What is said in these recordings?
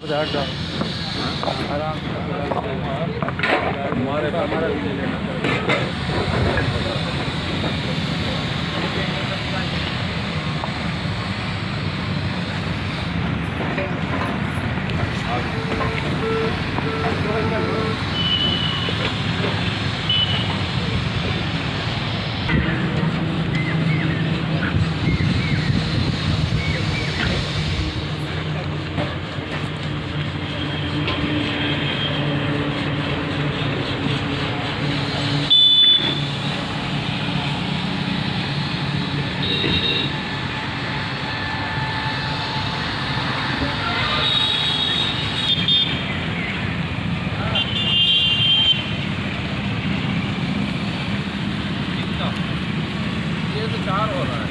आराम ये तो 4 हो रहा है।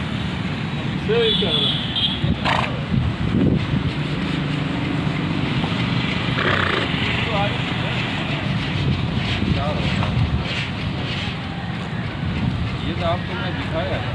क्या हो रहा है? ये तो आपको मैं दिखाया था।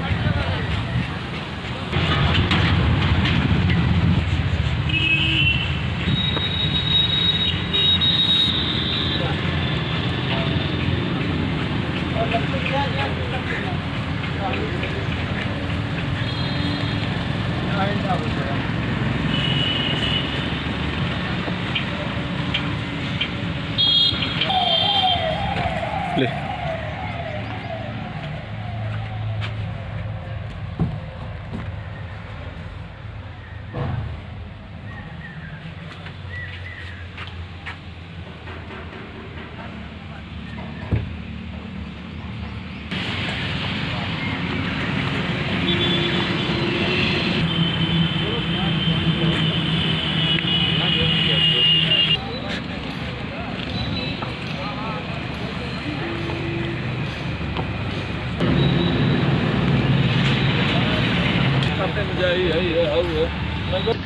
ले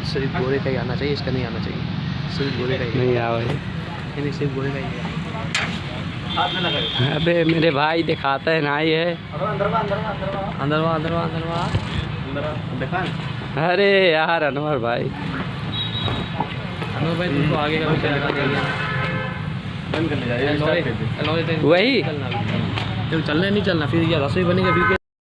सिर्फ गोरे का ही आना चाहिए, इसका नहीं आना चाहिए। सिर्फ गोरे का ही नहीं आओ नहीं, सिर्फ गोरे का ही है। अबे मेरे भाई दिखाता है ना ये अंदरवा अरे यार अनवर भाई तुमको आगे का भी चलना चाहिए। वही चलना नहीं चलना, फिर ये रसोई बनेगा फिर